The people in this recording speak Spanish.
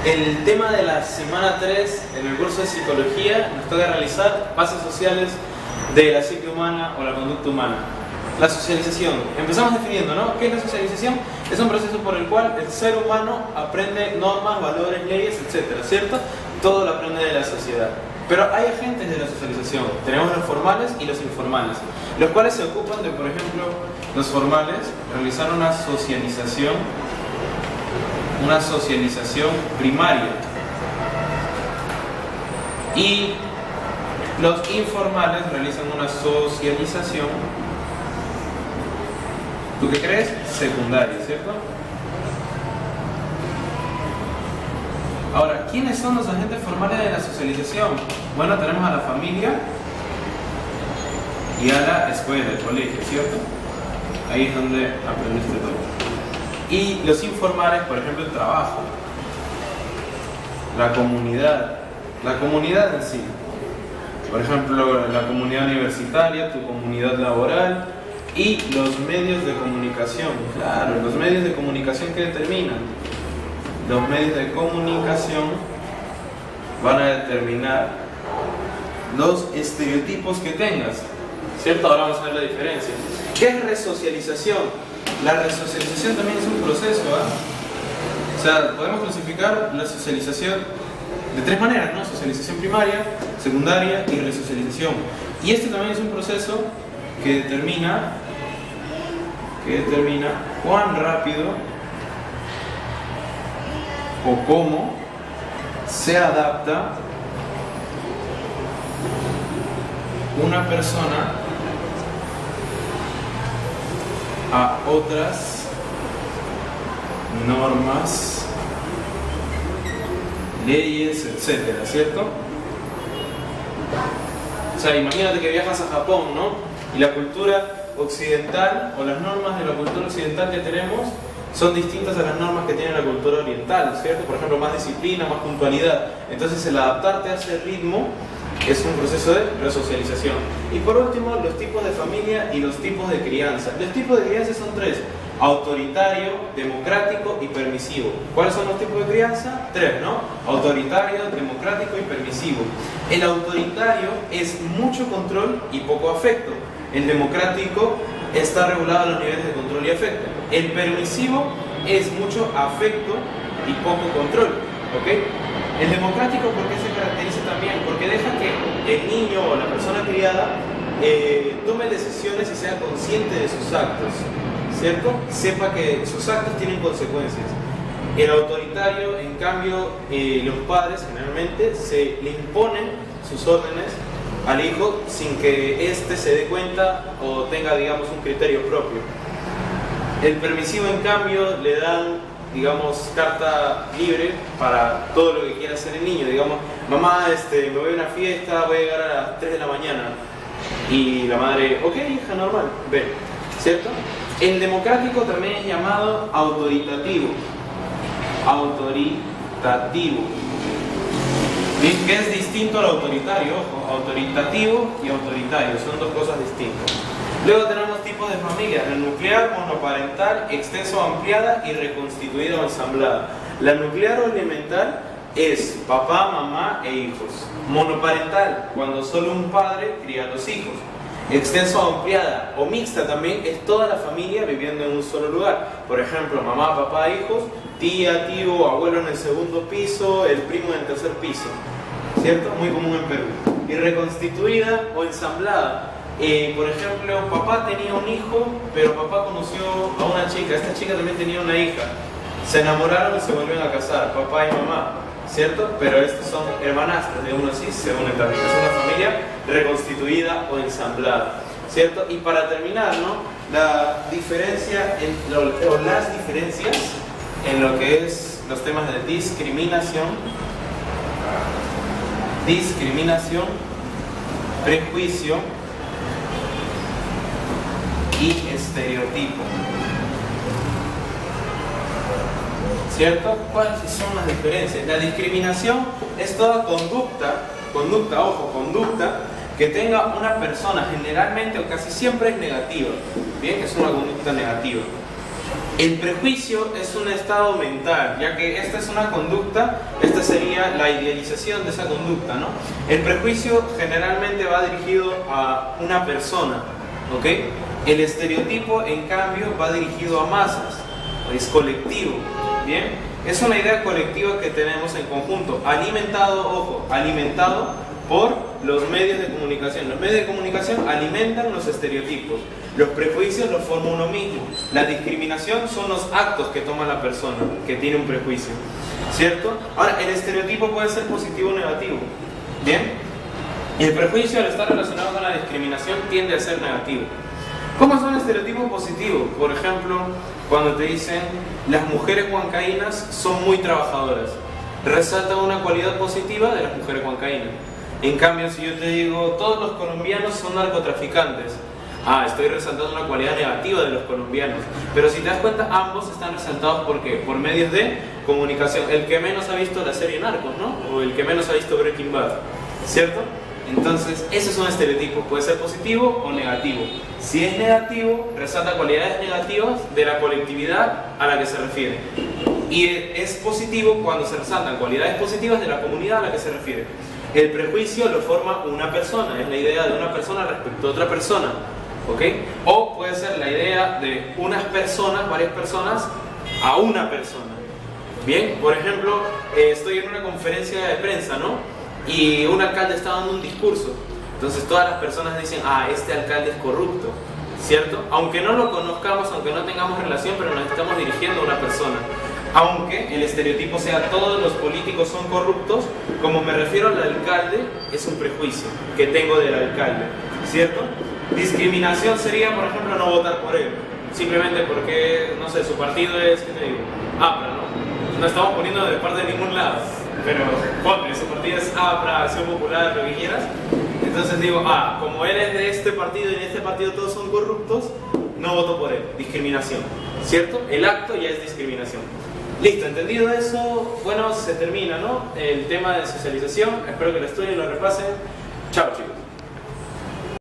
El tema de la semana 3 en el curso de psicología nos toca realizar bases sociales de la psique humana o la conducta humana. La socialización. Empezamos definiendo, ¿no? ¿Qué es la socialización? Es un proceso por el cual el ser humano aprende normas, valores, leyes, etc. ¿Cierto? Todo lo aprende de la sociedad. Pero hay agentes de la socialización. Tenemos los formales y los informales, los cuales se ocupan de, por ejemplo, los formales, realizar una socialización primaria, y los informales realizan una socialización, ¿tú qué crees? Secundaria, ¿cierto? Ahora, ¿quiénes son los agentes formales de la socialización? Bueno, tenemos a la familia y a la escuela, el colegio, ¿cierto? Ahí es donde aprendiste todo. Y los informales, por ejemplo, el trabajo, la comunidad en sí. Por ejemplo, la comunidad universitaria, tu comunidad laboral y los medios de comunicación. Claro, los medios de comunicación que determinan. Los medios de comunicación van a determinar los estereotipos que tengas, ¿cierto? Ahora vamos a ver la diferencia. ¿Qué es resocialización? La resocialización también es un proceso, ¿eh? O sea, podemos clasificar la socialización de tres maneras, ¿no? Socialización primaria, secundaria y resocialización. Y este también es un proceso que determina cuán rápido o cómo se adapta una persona a otras normas, leyes, etcétera, ¿cierto? O sea, imagínate que viajas a Japón, ¿no? Y la cultura occidental o las normas de la cultura occidental que tenemos son distintas a las normas que tiene la cultura oriental, ¿cierto? Por ejemplo, más disciplina, más puntualidad. Entonces, el adaptarte a ese ritmo es un proceso de resocialización. Y por último, los tipos de familia y los tipos de crianza. Los tipos de crianza son tres: autoritario, democrático y permisivo. ¿Cuáles son los tipos de crianza? Tres, ¿no? Autoritario, democrático y permisivo. El autoritario es mucho control y poco afecto. El democrático está regulado a los niveles de control y afecto. El permisivo es mucho afecto y poco control, ¿ok? El democrático, ¿por qué se caracteriza también? Porque deja que el niño o la persona criada tome decisiones y sea consciente de sus actos, ¿cierto? Sepa que sus actos tienen consecuencias. El autoritario, en cambio, los padres generalmente le imponen sus órdenes al hijo sin que éste se dé cuenta o tenga, digamos, un criterio propio. El permisivo, en cambio, le dan, digamos, carta libre para todo lo que quiera hacer el niño. Digamos, mamá, me voy a una fiesta, voy a llegar a las 3 de la mañana. Y la madre, ok, hija, normal, ven, ¿cierto? El democrático también es llamado autoritativo. Bien, que es distinto al autoritario, ojo, autoritativo y autoritario, son dos cosas distintas. Luego tenemos tipos de familia: la nuclear, monoparental, extenso o ampliada y reconstituida o ensamblada. La nuclear o elemental es papá, mamá e hijos. Monoparental, cuando solo un padre cría a los hijos. Extenso o ampliada o mixta también es toda la familia viviendo en un solo lugar. Por ejemplo, mamá, papá, hijos, tía, tío, abuelo en el segundo piso, el primo en el tercer piso, ¿cierto? Muy común en Perú. Y reconstituida o ensamblada. Por ejemplo, papá tenía un hijo, pero papá conoció a una chica. Esta chica también tenía una hija. Se enamoraron y se volvieron a casar, papá y mamá, ¿cierto? Pero estos son hermanastros, digamos así, se unen también. Es una familia reconstituida o ensamblada, ¿cierto? Y para terminar, ¿no? La diferencia o las diferencias en lo que es los temas de discriminación, prejuicio y estereotipo, ¿cierto? ¿Cuáles son las diferencias? La discriminación es toda conducta que tenga una persona, generalmente o casi siempre es negativa, bien, es una conducta negativa. El prejuicio es un estado mental, ya que esta es una conducta, esta sería la idealización de esa conducta, ¿no? El prejuicio generalmente va dirigido a una persona, ¿ok? El estereotipo, en cambio, va dirigido a masas, es colectivo, ¿bien? Es una idea colectiva que tenemos en conjunto, alimentado, ojo, alimentado por los medios de comunicación. Los medios de comunicación alimentan los estereotipos. Los prejuicios los forma uno mismo. La discriminación son los actos que toma la persona que tiene un prejuicio, ¿cierto? Ahora, el estereotipo puede ser positivo o negativo, ¿bien? Y el prejuicio, al estar relacionado con la discriminación, tiende a ser negativo. ¿Cómo son estereotipos positivos? Por ejemplo, cuando te dicen las mujeres huancaínas son muy trabajadoras, resalta una cualidad positiva de las mujeres huancaínas. En cambio, si yo te digo todos los colombianos son narcotraficantes, estoy resaltando una cualidad negativa de los colombianos. Pero si te das cuenta, ambos están resaltados ¿por qué? Por medios de comunicación. El que menos ha visto la serie Narcos, ¿no? O el que menos ha visto Breaking Bad, ¿cierto? Entonces, ese es un estereotipo, puede ser positivo o negativo. Si es negativo, resalta cualidades negativas de la colectividad a la que se refiere. Y es positivo cuando se resaltan cualidades positivas de la comunidad a la que se refiere. El prejuicio lo forma una persona, es la idea de una persona respecto a otra persona, ¿ok? O puede ser la idea de unas personas, varias personas, a una persona. Bien, por ejemplo, estoy en una conferencia de prensa, ¿no? Y un alcalde está dando un discurso. Entonces todas las personas dicen, este alcalde es corrupto, ¿cierto? Aunque no lo conozcamos, aunque no tengamos relación, pero nos estamos dirigiendo a una persona. Aunque el estereotipo sea todos los políticos son corruptos, como me refiero al alcalde, es un prejuicio que tengo del alcalde, ¿cierto? Discriminación sería, por ejemplo, no votar por él, simplemente porque, no sé, su partido es, ¿qué te digo? APRA, ¿no? No estamos poniendo de parte de ningún lado, pero ponte, su partido es APRA, Acción Popular, lo que quieras. Entonces digo, como él es de este partido y en este partido todos son corruptos, no voto por él. Discriminación, ¿cierto? El acto ya es discriminación. Listo, entendido eso, bueno, se termina, ¿no? El tema de socialización. Espero que lo estudien y lo repasen. Chao, chicos.